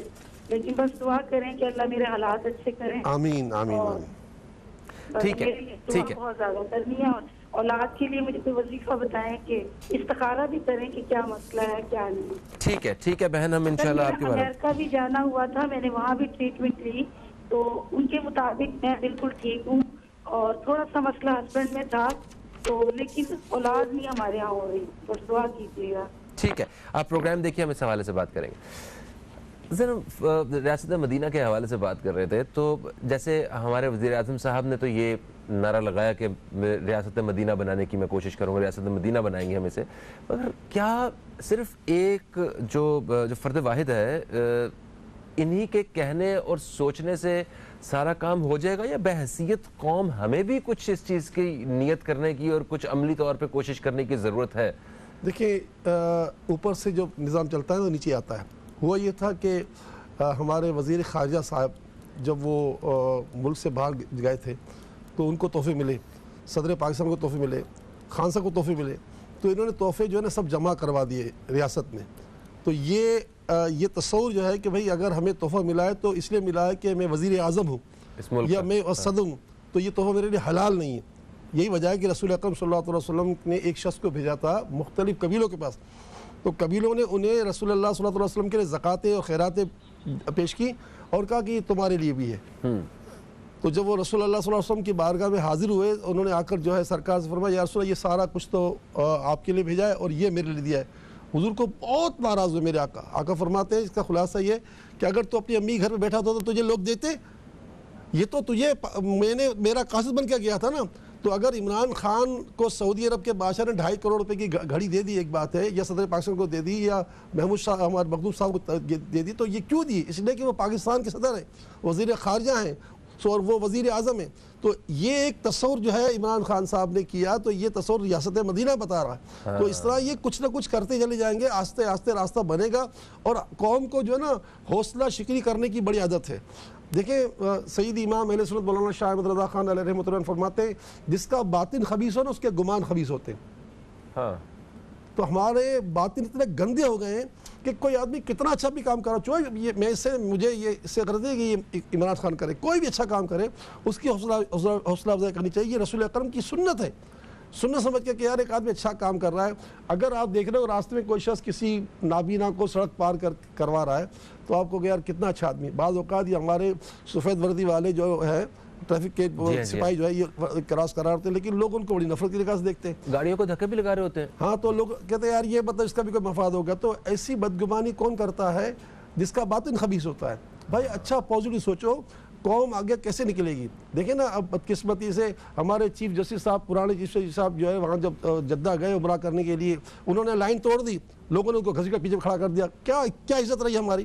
لیکن بس دعا کریں کہ اللہ میرے حالات اچھے کریں۔ آمین آمین آمین۔ ٹھیک ہے، ٹھیک ہے۔ بہت زیادہ کرنی ہے، اور اولاد کے لیے مجھے کوئی وظیفہ بتائیں کہ استخارہ بھی کریں کہ کیا مسئلہ ہے کیا نہیں۔ ٹھیک ہے، ٹھیک ہے بہن، ہم انشاءاللہ آپ کے بارے میں۔ امریکہ بھی جانا ہوا تھا، میں نے وہاں بھی ٹریٹمنٹ لی، تو ان کے مطابق میں بالکل ٹھیک ہوں، اور تھوڑا سا مسئلہ ہسبینڈ میں تھا، تو لیکن اولاد نہیں ہمارے یہاں ہو رہی، بس دعا کیجیے گا۔ ٹھیک ہے، آپ پروگرام دیکھیے، ہم اس حوالے سے بات کریں گے۔ ذرا ریاست مدینہ کے حوالے سے بات کر رہے تھے، تو جیسے ہمارے وزیر اعظم صاحب نے تو یہ نعرہ لگایا کہ ریاست مدینہ بنانے کی میں کوشش کروں گا، ریاست مدینہ بنائیں گے ہم اسے، مگر کیا صرف ایک جو فرد واحد ہے انہی کے کہنے اور سوچنے سے سارا کام ہو جائے گا، یا بحیثیت قوم ہمیں بھی کچھ اس چیز کی نیت کرنے کی اور کچھ عملی طور پہ کوشش کرنے کی ضرورت ہے؟ دیکھیں اوپر سے جو نظام چلتا ہے وہ نیچے آتا ہے۔ ہوا یہ تھا کہ ہمارے وزیر خارجہ صاحب جب وہ ملک سے باہر گئے تھے تو ان کو تحفے ملے، صدر پاکستان کو تحفے ملے، خان صاحب کو تحفے ملے، تو انہوں نے تحفے جو ہے نا سب جمع کروا دیے ریاست میں۔ تو یہ تصور جو ہے کہ بھئی اگر ہمیں تحفہ ملا ہے تو اس لیے ملا ہے کہ میں وزیر اعظم ہوں یا میں صدر ہوں، تو یہ تحفہ میرے لیے حلال نہیں ہے۔ یہی وجہ ہے کہ رسول اکرم صلی اللہ علیہ وسلم نے ایک شخص کو بھیجا تھا مختلف قبیلوں کے پاس، تو قبیلوں نے انہیں رسول اللہ صلی اللہ علیہ وسلم کے لیے زکاتیں اور خیراتیں پیش کی اور کہا کہ یہ تمہارے لیے بھی ہے۔ تو جب وہ رسول اللہ صلی اللہ علیہ وسلم کی بارگاہ میں حاضر ہوئے، انہوں نے آ کر جو ہے سرکار سے فرمایا یا رسول اللہ یہ سارا کچھ تو آپ کے لیے بھیجا ہے اور یہ میرے لیے دیا ہے۔ حضور کو بہت ناراض ہوئے میرے آقا۔ آقا فرماتے ہیں اس کا خلاصہ یہ کہ اگر تو اپنی امی گھر میں بیٹھا ہوتا تو تجھے لوگ دیتے، یہ تو تجھے میرا قاصد بن کے گیا تھا نا۔ تو اگر عمران خان کو سعودی عرب کے بادشاہ نے 2.5 کروڑ روپے کی گھڑی دے دی ایک بات ہے، یا صدر پاکستان کو دے دی، یا محمود شاہ ہمارے مخدوم صاحب کو دے دی، تو یہ کیوں دی؟ اس لیے کہ وہ پاکستان کے صدر ہیں، وزیر خارجہ ہیں اور وہ وزیر اعظم ہیں۔ تو یہ ایک تصور جو ہے عمران خان صاحب نے کیا، تو یہ تصور ریاست مدینہ بتا رہا ہے۔ تو اس طرح یہ کچھ نہ کچھ کرتے چلے جائیں گے، آہستہ آہستہ راستہ بنے گا، اور قوم کو جو ہے نا حوصلہ شکنی کرنے کی بڑی عادت ہے۔ دیکھیں سید امام اہل سنت مولانا شاہ احمد رضا خان علیہ رحمۃ اللہ فرماتے ہیں جس کا باطن خبیث ہو نا اس کے گمان خبیث ہوتے ہیں۔ تو ہمارے باطن اتنے گندے ہو گئے ہیں کہ کوئی آدمی کتنا اچھا بھی کام کر رہا ہے، میں مجھے اس سے غرض ہے کہ یہ عمران خان کرے، کوئی بھی اچھا کام کرے اس کی حوصلہ افزائی کرنی چاہیے۔ یہ رسول اکرم کی سنت ہے، سنت سمجھ کے کہ یار ایک آدمی اچھا کام کر رہا ہے۔ اگر آپ دیکھ رہے ہو راستے میں کوئی شخص کسی نابینا کو سڑک پار کروا رہا ہے تو آپ کو کہ یار کتنا اچھا آدمی۔ بعض اوقات یہ ہمارے سفید وردی والے جو ہے ٹریفک کے سپاہی جو ہے یہ کراس کرا رہتے ہیں، لیکن لوگ ان کو بڑی نفرت کی نگاہ سے دیکھتے ہیں، گاڑیوں کو دھکے بھی لگا رہے ہوتے ہیں۔ ہاں تو لوگ کہتے ہیں یار یہ مطلب اس کا بھی کوئی مفاد ہوگا۔ تو ایسی بدگمانی کون کرتا ہے؟ جس کا باطن خبیث ہوتا ہے۔ بھائی اچھا پازیٹیو سوچو، قوم آگے کیسے نکلے گی؟ دیکھیں نا اب بدقسمتی سے ہمارے چیف جسٹس صاحب، پرانے چیف جسٹس صاحب جو ہے وہاں جب جدہ گئے عمرہ کرنے کے لیے، انہوں نے لائن توڑ دی، لوگوں نے ان کو گھسی کر پیچھے کھڑا کر دیا۔ کیا عزت رہی ہماری؟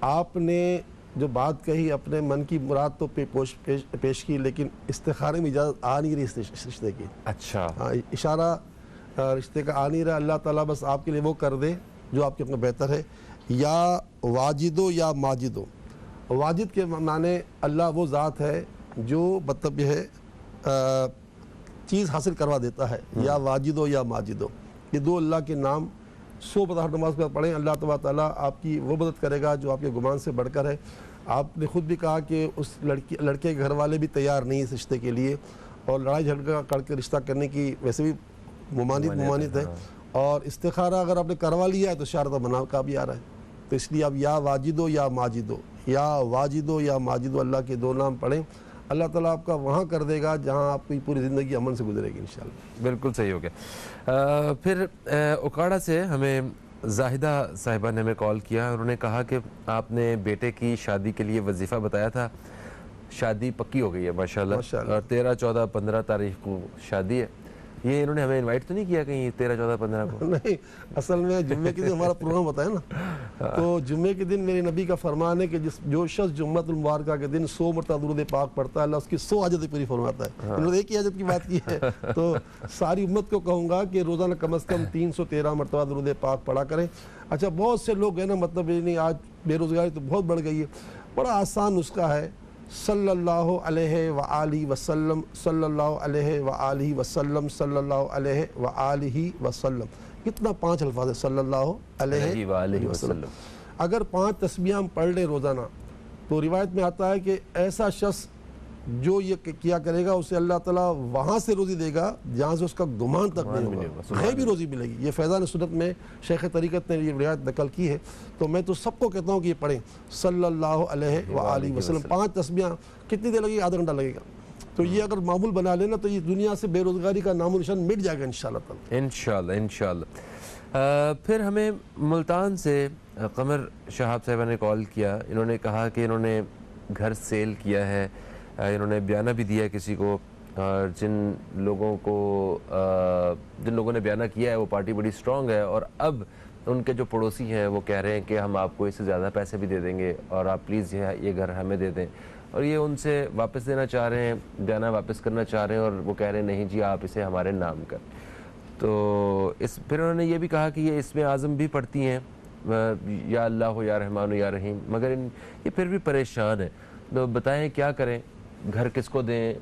آپ نے جو بات کہی اپنے من کی مراد تو پیش کی، لیکن استخارے میں اجازت آ نہیں رہی اس رشتے کی. اچھا ہاں اشارہ رشتے کا آ نہیں رہا. اللہ تعالیٰ بس آپ کے لیے وہ کر دے جو آپ کے اپنا بہتر ہے. یا واجدو یا ماجدو. واجد کے معنی اللہ وہ ذات ہے جو مطلب یہ ہے چیز حاصل کروا دیتا ہے. یا واجدو یا ماجدو، یہ دو اللہ کے نام 100 ہر نماز پر پڑھیں. اللہ تبارک تعالیٰ آپ کی وہ مدد کرے گا جو آپ کے گمان سے بڑھ کر ہے. آپ نے خود بھی کہا کہ اس لڑکے کے گھر والے بھی تیار نہیں اس رشتے کے لیے، اور لڑائی جھگڑا کر کے رشتہ کرنے کی ویسے بھی ممانعت ہے. اور استخارہ اگر آپ نے کروا لیا ہے تو شارطہ بنا کا بھی آ رہا ہے. تو اس لیے آپ یا واجدو یا ماجدو، یا واجدو یا ماجدو اللہ کے دو نام پڑھیں. اللہ تعالیٰ آپ کا وہاں کر دے گا جہاں آپ کی پوری زندگی امن سے گزرے گی انشاءاللہ. بالکل صحیح ہو گیا. پھر اکاڑا سے ہمیں زاہدہ صاحبہ نے ہمیں کال کیا. انہوں نے کہا کہ آپ نے بیٹے کی شادی کے لیے وظیفہ بتایا تھا، شادی پکی ہو گئی ہے ماشاءاللہ، اور 13، 14، 15 تاریخ کو شادی ہے. یہ انہوں نے ہمیں انوائٹ تو نہیں کیا کہیں 13، 14، 15 کو؟ نہیں، اصل میں جمعے کے دن ہمارا پروگرام ہوتا ہے نا، تو جمعے کے دن میرے نبی کا فرمان ہے کہ جو شخص جمعۃ المبارکہ کے دن 100 مرتبہ درود پاک پڑھتا ہے اللہ اس کی 100 حاجتیں پوری فرماتا ہے. انہوں نے ایک ہی حاجت کی بات کی ہے. تو ساری امت کو کہوں گا کہ روزانہ کم از کم 313 مرتبہ درود پاک پڑھا کریں. اچھا بہت سے لوگ ہیں نا، مطلب نہیں، آج بے روزگاری تو بہت بڑھ گئی ہے. بڑا آسان نسخہ ہے، صلی اللہ علیہ وآلہ وسلم، صلی اللہ علیہ وآلہ وسلم، صلی اللہ علیہ وآلہ وسلم. کتنا 5 الفاظ ہے، صلی اللہ علیہ وآلہ وسلم. اگر 5 تسبیح ہم پڑھ لیں روزانہ تو روایت میں آتا ہے کہ ایسا شخص جو یہ کیا کرے گا اسے اللہ تعالیٰ وہاں سے روزی دے گا جہاں سے اس کا گمان تک نہیں ہوگا، بھی روزی ملے گی. یہ فیضان سنت میں شیخ طریقت نے یہ روایت نقل کی ہے. تو میں تو سب کو کہتا ہوں کہ یہ پڑھیں صلی اللہ علیہ وآلہ وسلم. 5 تسبیحاں کتنی دیر لگے گی؟ آدھا گھنٹہ لگے گا. تو یہ اگر معمول بنا لینا تو یہ دنیا سے بے روزگاری کا نام و نشان مٹ جائے گا انشاءاللہ تعالیٰ. انشاءاللہ. پھر ہمیں ملتان سے قمر شہاب صاحبہ نے کال کیا. انہوں نے کہا کہ انہوں نے گھر سیل کیا ہے، انہوں نے بیانہ بھی دیا ہے کسی کو، اور جن لوگوں نے بیانہ کیا ہے وہ پارٹی بڑی سٹرونگ ہے، اور اب ان کے جو پڑوسی ہیں وہ کہہ رہے ہیں کہ ہم آپ کو اس سے زیادہ پیسے بھی دے دیں گے اور آپ پلیز یہ گھر ہمیں دے دیں. اور یہ ان سے واپس دینا چاہ رہے ہیں، بیانہ واپس کرنا چاہ رہے ہیں، اور وہ کہہ رہے ہیں نہیں جی آپ اسے ہمارے نام کر. تو پھر انہوں نے یہ بھی کہا کہ یہ اسم اعظم بھی پڑھتی ہیں، یا اللہ یا رحمان یا رحیم، مگر یہ پھر بھی پریشان ہیں. تو بتائیں کیا کریں، گھر کس کو دیں؟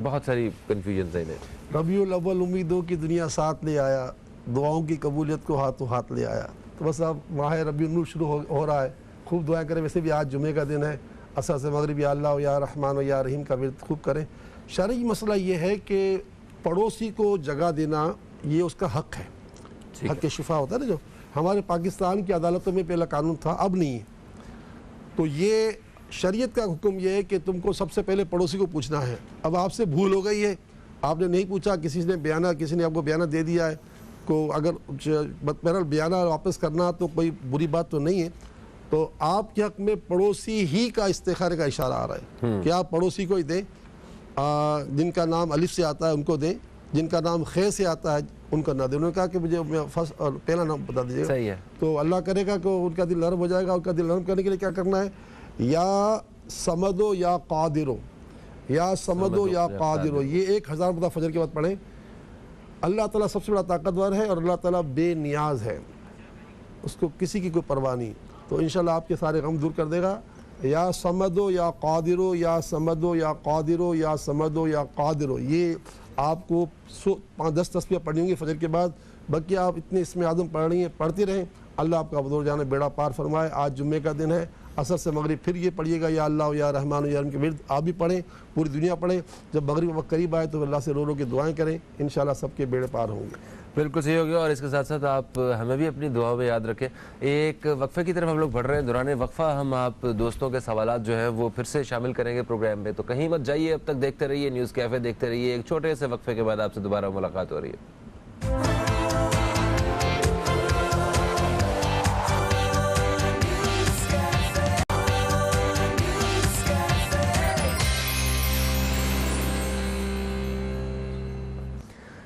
بہت ساری کنفیوژنز ہیں. ربیع الاول امیدوں کی دنیا ساتھ لے آیا، دعاؤں کی قبولیت کو ہاتھوں ہاتھ لے آیا. تو بس اب ماہ ربیع النور شروع ہو رہا ہے، خوب دعائیں کریں. ویسے بھی آج جمعے کا دن ہے، عصر سے مغرب یا اللہ یا رحمان یا رحیم کا ورد خوب کریں. شرعی مسئلہ یہ ہے کہ پڑوسی کو جگہ دینا یہ اس کا حق ہے. حق شفا ہوتا ہے نا، جو ہمارے پاکستان کی عدالتوں میں پہلا قانون تھا، اب نہیں ہے. تو یہ شریعت کا حکم یہ ہے کہ تم کو سب سے پہلے پڑوسی کو پوچھنا ہے. اب آپ سے بھول ہو گئی ہے، آپ نے نہیں پوچھا، کسی نے آپ کو بیانہ دے دیا ہے. کو اگر بہرحال بیانہ واپس کرنا تو کوئی بری بات تو نہیں ہے. تو آپ کے حق میں پڑوسی ہی کا استخارے کا اشارہ آ رہا ہے کہ آپ پڑوسی کو ہی دیں. جن کا نام الف سے آتا ہے ان کو دیں، جن کا نام خے سے آتا ہے ان کا نہ دیں. انہوں نے کہا کہ مجھے پہلا نام بتا دیجیے گا. تو اللہ کرے گا کہ ان کا دل نرم ہو جائے گا. ان کا دل نرم کرنے کے لیے کیا کرنا ہے؟ یا سمدو یا قادرو، یا سمدو یا قادرو، یہ 1000 مرتبہ فجر کے بعد پڑھیں. اللہ تعالیٰ سب سے بڑا طاقتور ہے اور اللہ تعالیٰ بے نیاز ہے، اس کو کسی کی کوئی پرواہ نہیں. تو انشاءاللہ آپ کے سارے غم دور کر دے گا. یا سمدو یا قادرو، یا سمدو یا قادرو، یا سمدو یا قادرو. یہ آپ کو 5-10 تسبیح پڑھنی ہوں گی فجر کے بعد. باقی آپ اتنے اسم اعظم پڑھ رہی ہیں، پڑھتی رہیں. اللہ آپ کا بدور جانے بیڑا پار فرمائے. آج جمعے کا دن ہے، عصر سے مغرب پھر یہ پڑھیے گا یا اللہ یا رحمان یا رحیم کے ورد آپ بھی پڑھیں، پوری دنیا پڑھیں. جب مغرب وقت قریب آئے تو اللہ سے رو کے دعائیں کریں، انشاءاللہ سب کے بیڑے پار ہوں گے. بالکل صحیح ہو گیا. اور اس کے ساتھ ساتھ آپ ہمیں بھی اپنی دعا میں یاد رکھیں. ایک وقفے کی طرف ہم لوگ بڑھ رہے ہیں. دوران وقفہ ہم آپ دوستوں کے سوالات جو ہیں وہ پھر سے شامل کریں گے پروگرام میں. تو کہیں مت جائیے، اب تک دیکھتے رہیے نیوز کیفے، دیکھتے رہیے. ایک چھوٹے سے وقفے کے بعد آپ سے دوبارہ ملاقات ہو رہی ہے.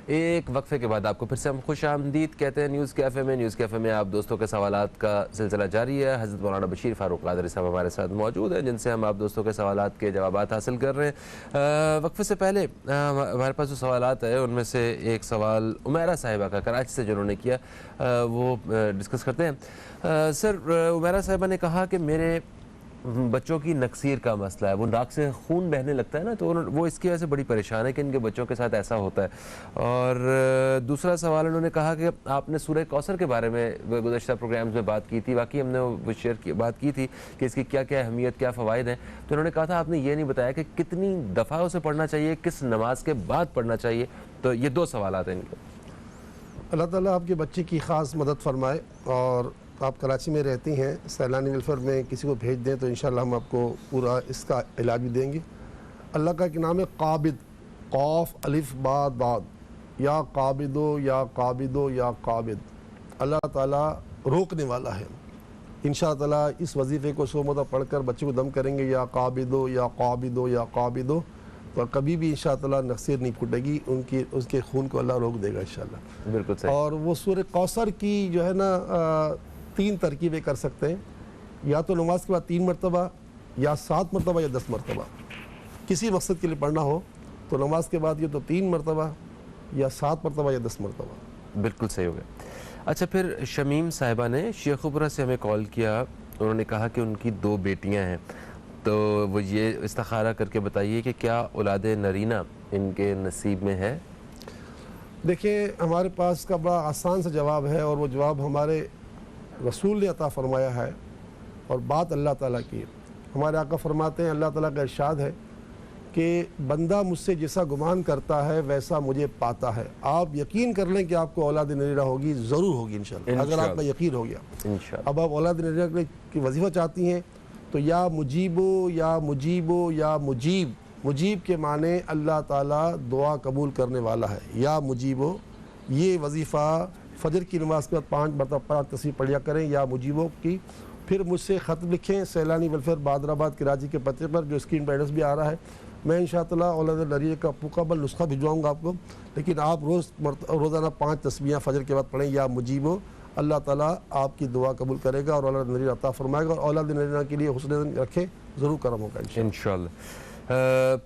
ایک وقفے کے بعد آپ کو پھر سے ہم خوش آمدید کہتے ہیں نیوز کیفے میں۔ نیوز کیفے میں آپ دوستوں کے سوالات کا سلسلہ جاری ہے۔ حضرت مولانا بشیر فاروق قادری صاحب ہمارے ساتھ موجود ہیں جن سے ہم آپ دوستوں کے سوالات کے جوابات حاصل کر رہے ہیں۔ وقفے سے پہلے ہمارے پاس جو سوالات ہیں ان میں سے ایک سوال عمیرہ صاحبہ کا کراچی سے جنہوں نے کیا وہ ڈسکس کرتے ہیں۔ سر، عمیرہ صاحبہ نے کہا کہ میرے بچوں کی نکسیر کا مسئلہ ہے، وہ ناک سے خون بہنے لگتا ہے نا، تو وہ اس کی وجہ سے بڑی پریشان ہے کہ ان کے بچوں کے ساتھ ایسا ہوتا ہے۔ اور دوسرا سوال انہوں نے کہا کہ آپ نے سورہ کوثر کے بارے میں گزشتہ پروگرامز میں بات کی تھی، واقعی ہم نے وہ بات کی تھی کہ اس کی کیا کیا اہمیت، کیا فوائد ہیں، تو انہوں نے کہا تھا آپ نے یہ نہیں بتایا کہ کتنی دفعہ اسے پڑھنا چاہیے، کس نماز کے بعد پڑھنا چاہیے۔ تو یہ دو سوالات ہیں ان کے۔ اللہ تعالیٰ آپ کے بچے کی خاص مدد فرمائے، اور آپ کراچی میں رہتی ہیں، سیلانی ویلفیئر میں کسی کو بھیج دیں تو انشاءاللہ ہم آپ کو پورا اس کا علاج بھی دیں گے۔ اللہ کا ایک نام ہے قابض، قاف الف باد باد، یا قابضو یا قابضو یا قابض۔ اللہ تعالیٰ روکنے والا ہے۔ انشاءاللہ تعالیٰ اس وظیفے کو 100 مرتبہ پڑھ کر بچے کو دم کریں گے، یا قابضو یا قابضو یا قابضو، تو کبھی بھی انشاءاللہ نکسیر نہیں پھوٹے گی، اس کے خون کو اللہ روک دے گا انشاءاللہ۔ بالکل صحیح۔ اور وہ سورہ کوثر کی جو ہے نا 3 ترکیبیں کر سکتے ہیں، یا تو نماز کے بعد 3 مرتبہ، یا 7 مرتبہ، یا 10 مرتبہ۔ کسی مقصد کے لیے پڑھنا ہو تو نماز کے بعد یہ تو 3 مرتبہ، یا 7 مرتبہ، یا 10 مرتبہ۔ بالکل صحیح ہو گیا۔ اچھا، پھر شمیم صاحبہ نے شیخ پورہ سے ہمیں کال کیا، انہوں نے کہا کہ ان کی 2 بیٹیاں ہیں، تو وہ یہ استخارہ کر کے بتائیے کہ کیا اولاد نرینہ ان کے نصیب میں ہے؟ دیکھیں، ہمارے پاس کا بڑا آسان سا جواب ہے، اور وہ جواب ہمارے رسول نے عطا فرمایا ہے، اور بات اللہ تعالیٰ کی ہے۔ ہمارے آقا فرماتے ہیں، اللہ تعالیٰ کا ارشاد ہے کہ بندہ مجھ سے جیسا گمان کرتا ہے ویسا مجھے پاتا ہے۔ آپ یقین کر لیں کہ آپ کو اولاد نرینہ ہوگی، ضرور ہوگی انشاءاللہ، اگر آپ کا یقین ہو گیا۔ اب آپ اولاد نرینہ کی وظیفہ چاہتی ہیں تو یا مجیبو یا مجیبو یا مجیب، مجیب کے معنی اللہ تعالیٰ دعا قبول کرنے والا ہے، یا مجیبو، یہ وظیفہ فجر کی نماز کے بعد 5 مرتبہ تصویر پڑھیا کریں، یا مجیبو کی۔ پھر مجھ سے خط لکھیں سیلانی ویلفیئر بادر آباد کراچی کے پتے پر، جو اسکرین پر ایڈریس بھی آ رہا ہے۔ میں انشاءاللہ اولاد نرینہ کا مکمل نسخہ بھجواؤں گا آپ کو، لیکن آپ روزانہ 5 تسبیحیں فجر کے بعد پڑھیں، یا مجیبو۔ اللہ تعالیٰ آپ کی دعا قبول کرے گا اور اولاد نرینہ عطا فرمائے گا، اور اولاد نرینہ کے لیے حسن رکھیں، ضرور کرم ہوگا انشاءاللہ۔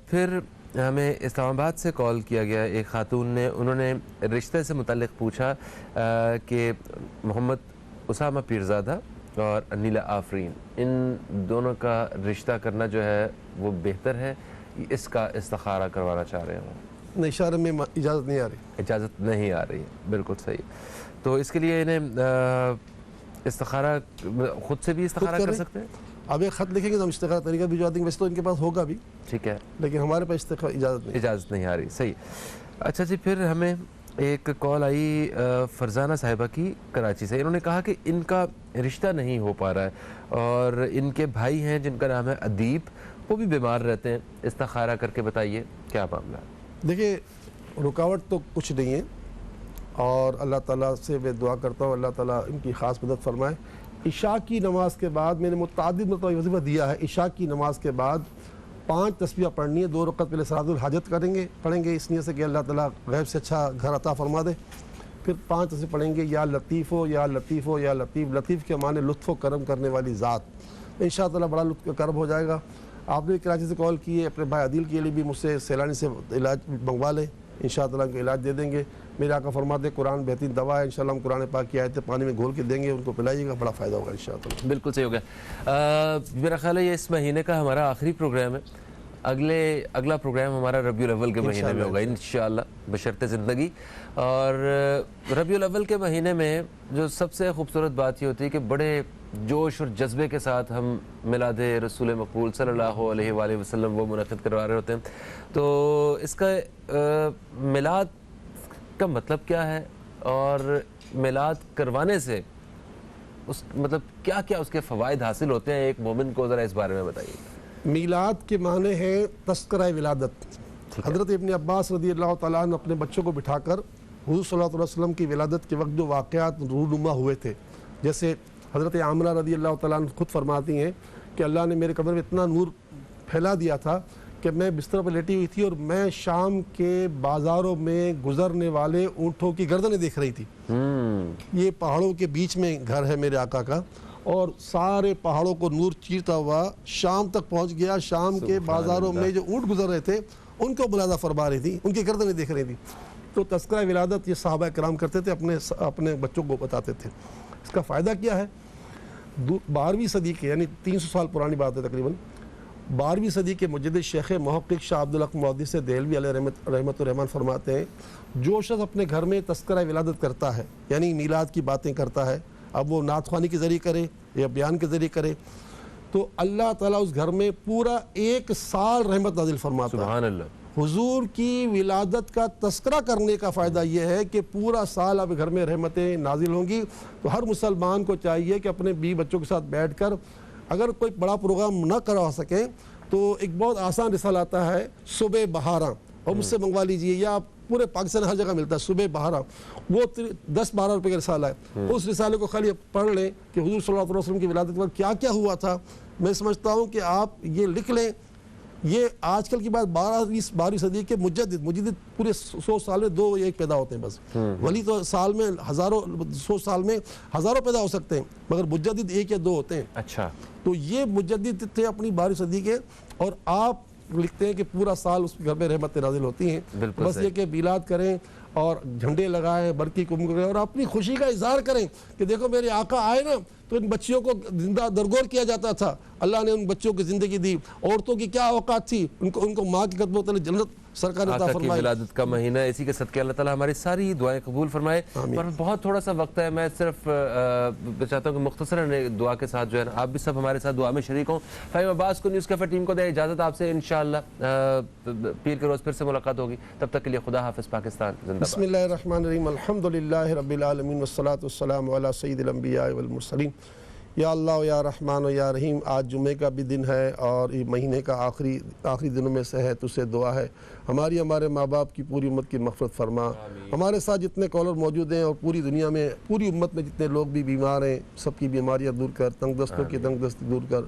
پھر ہمیں اسلام آباد سے کال کیا گیا ایک خاتون نے، انہوں نے رشتے سے متعلق پوچھا کہ محمد اسامہ پیرزادہ اور انیلا آفرین، ان دونوں کا رشتہ کرنا جو ہے وہ بہتر ہے، اس کا استخارہ کروانا چاہ رہے ہیں۔ اشارے میں اجازت نہیں آ رہی، اجازت نہیں آ رہی، بالکل صحیح۔ تو اس کے لیے انہیں استخارہ خود سے بھی استخارہ کر سکتے ہیں؟ اب ایک خط لکھیں گے تو ہم استخارہ طریقہ بھجوا دیں گے، ویسے تو ان کے پاس ہوگا بھی، ٹھیک ہے، لیکن ہمارے پاس اجازت نہیں آ رہی، صحیح۔ اچھا جی، پھر ہمیں ایک کال آئی فرزانہ صاحبہ کی کراچی سے، انہوں نے کہا کہ ان کا رشتہ نہیں ہو پا رہا ہے، اور ان کے بھائی ہیں جن کا نام ہے ادیب، وہ بھی بیمار رہتے ہیں، استخارہ کر کے بتائیے کیا معاملہ ہے؟ دیکھیے، رکاوٹ تو کچھ نہیں ہے، اور اللہ تعالیٰ سے میں دعا کرتا ہوں اللہ تعالیٰ ان کی خاص مدد فرمائے۔ عشاء کی نماز کے بعد میں نے متعدد مرتبہ وظیفہ دیا ہے، عشاء کی نماز کے بعد 5 تسبیحیں پڑھنی ہے، 2 رکعت پہلے صلاۃ الحاجت پڑھیں گے اس نیت سے کہ اللہ تعالیٰ غیب سے اچھا گھر عطا فرما دے۔ پھر 5 تسبیح پڑھیں گے، یا لطیف ہو یا لطیف ہو یا لطیف، لطیف کے معنی لطف و کرم کرنے والی ذات، انشاءاللہ بڑا لطف و کرم ہو جائے گا۔ آپ نے کراچی سے کال کی ہے، اپنے بھائی عدیل کے لیے بھی مجھ سے سیلانی سے علاج منگوا لیں، انشاءاللہ ان کو علاج دے دیں گے۔ میرے آقا فرماتے ہیں قرآن بہترین دوا ہے، انشاءاللہ ہم قرآن پاک کی آیتیں پانی میں گھول کے دیں گے، ان کو پلائیے گا، بڑا فائدہ ہوگا انشاءاللہ۔ بالکل صحیح ہو گیا۔ میرا خیال ہے یہ اس مہینے کا ہمارا آخری پروگرام ہے، اگلا پروگرام ہمارا ربیع الاول کے مہینے میں ہوگا انشاءاللہ بشرط زندگی۔ اور ربیع الاول کے مہینے میں جو سب سے خوبصورت بات یہ ہوتی ہے کہ بڑے جوش اور جذبے کے ساتھ ہم میلاد رسول مقبول صلی اللہ علیہ وآلہ وسلم وہ منعقد کروا رہے ہوتے ہیں۔ تو اس کا میلاد کا مطلب کیا ہے، اور میلاد کروانے سے مطلب کیا کیا اس کے فوائد حاصل ہوتے ہیں ایک مومن کو، ذرا اس بارے میں بتائیے۔ میلاد کے معنی ہے تذکرہ ولادت۔ حضرت ابن عباس رضی اللہ تعالیٰ عنہ اپنے بچوں کو بٹھا کر حضور صلی اللہ علیہ وسلم کی ولادت کے وقت جو واقعات رونما ہوئے تھے، جیسے حضرت عامرہ رضی اللہ تعالیٰ عنہ خود فرماتی ہیں کہ اللہ نے میرے قبر میں اتنا نور پھیلا دیا تھا کہ میں بستر پر لیٹی ہوئی تھی اور میں شام کے بازاروں میں گزرنے والے اونٹوں کی گردنیں دیکھ رہی تھی. یہ پہاڑوں کے بیچ میں گھر ہے میرے آقا کا, اور سارے پہاڑوں کو نور چیرتا ہوا شام تک پہنچ گیا. شام کے بازاروں میں جو اونٹ گزر رہے تھے ان کو ملاحظہ فرما رہی تھی, ان کی گردنیں دیکھ رہی تھی. تو تذکرہ ولادت یہ صحابہ کرام کرتے تھے, اپنے بچوں کو بتاتے تھے. اس کا فائدہ کیا ہے؟ 12ویں صدی کے, یعنی 300 سال پرانی بات ہے تقریباً, 12ویں صدی کے مجدد شیخ محقق شاہ عبدالحق محدث دہلوی علیہ رحمت الرحمن فرماتے ہیں, جو شخص اپنے گھر میں تذکرہ ولادت کرتا ہے, یعنی میلاد کی باتیں کرتا ہے, اب وہ نعت خوانی کے ذریعے کرے یا بیان کے ذریعے کرے, تو اللہ تعالیٰ اس گھر میں پورا 1 سال رحمت نازل فرماتا ہے. سبحان اللہ. حضور کی ولادت کا تذکرہ کرنے کا فائدہ یہ ہے کہ پورا سال آپ گھر میں رحمتیں نازل ہوں گی. تو ہر مسلمان کو چاہیے کہ اپنے بیوی بچوں کے ساتھ بیٹھ کر, اگر کوئی بڑا پروگرام نہ کروا سکیں تو ایک بہت آسان رسالہ آتا ہے صبح بہاراں, اور مجھ سے منگوا لیجئے, یا آپ پورے پاکستان ہر جگہ ملتا ہے صبح بہاراں, وہ 10-12 روپے کا رسالہ ہے. اس رسالے کو خالی پڑھ لیں کہ حضور صلی اللہ علیہ وسلم کی ولادت پر کیا کیا ہوا تھا. میں سمجھتا ہوں کہ آپ یہ لکھ لیں. یہ آج کل کی بات 12ویں صدی کے مجدد پورے 100 سال میں 2-1 پیدا ہوتے ہیں بس. ولی تو سال میں 100 سال میں ہزاروں پیدا ہو سکتے ہیں, مگر مجدد 1 یا 2 ہوتے ہیں. اچھا, تو یہ مجدد تھے اپنی 12ویں صدی کے, اور آپ لکھتے ہیں کہ پورا سال اس گھر میں رحمتیں نازل ہوتی ہیں. بس یہ کہ میلاد کریں اور جھنڈے لگائیں, برقی کم کریں, اور اپنی خوشی کا اظہار کریں کہ دیکھو میرے آقا آئے نا تو ان بچیوں کو زندہ درگور کیا جاتا تھا, اللہ نے ان بچوں کی زندگی دی. عورتوں کی کیا اوقات تھی, ان کو ماں کی قدموں تلے جنت سرکار عطا آقا کی فرمائے. ولادت کا مہینہ, اسی کے صدقے اللہ تعالیٰ ہماری ساری دعائیں قبول فرمائے. اور بہت تھوڑا سا وقت ہے, میں صرف چاہتا ہوں کہ مختصراً دعا کے ساتھ جو ہے آپ بھی سب ہمارے ساتھ دعا میں شریک ہوں. فہیم عباس کو نیوز کیفے ٹیم کو دے اجازت, آپ سے انشاءاللہ پیر کے روز پھر سے ملاقات ہوگی. تب تک کے لیے خدا حافظ. پاکستان زندہ باد. بسم اللہ الرحمن الرحیم. الحمدللہ رب العالمین والصلاة والسلام علی سید الانبیاء والمرسلین. یا اللہ یا رحمان و یا رحیم. آج جمعے کا بھی دن ہے اور یہ مہینے کا آخری دنوں میں سے ہے. تو سے دعا ہے ہمارے ماں باپ کی پوری امت کی مغفرت فرما. ہمارے ساتھ جتنے کالر موجود ہیں اور پوری دنیا میں پوری امت میں جتنے لوگ بھی بیمار ہیں, سب کی بیماریاں دور کر, تنگ دستوں کی تنگ دستی دور کر,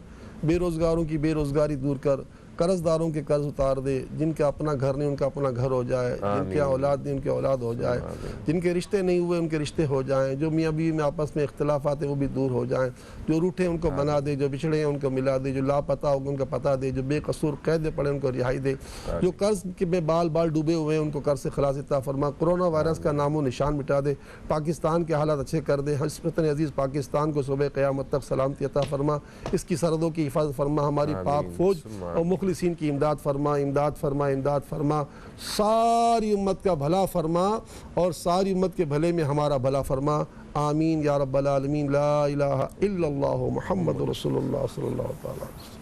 بے روزگاروں کی بے روزگاری دور کر, قرض داروں کے قرض اتار دے, جن کا اپنا گھر نہیں ان کا اپنا گھر ہو جائے, جن کے اولاد نہیں ان کے اولاد ہو جائے, جن کے رشتے نہیں ہوئے ان کے رشتے ہو جائیں, جو میاں بیوی میں آپس میں اختلافات ہیں وہ بھی دور ہو جائیں, جو روٹھے ان کو بنا دے, جو بچھڑے ہیں ان کو ملا دے, جو لاپتہ ہو ان کا پتہ دے, جو بے قصور قید پڑے ان کو رہائی دے, جو قرض میں بال ڈوبے ہوئے ہیں ان کو قرض سے خلاص عطا فرما. کرونا وائرس کا نام و نشان مٹا دے, پاکستان کے حالات اچھے کر دے. وطن عزیز پاکستان کو صبح قیامت تک سلامتی عطا فرما. اس کی سرحدوں کی حفاظت فرما. ہماری پاک فوج اور مخلصین کی امداد فرما. ساری امت کا بھلا فرما اور ساری امت کے بھلے میں ہمارا بھلا فرما. آمین یا رب العالمین. لا الہ الا اللہ محمد رسول اللہ صلی اللہ علیہ وسلم.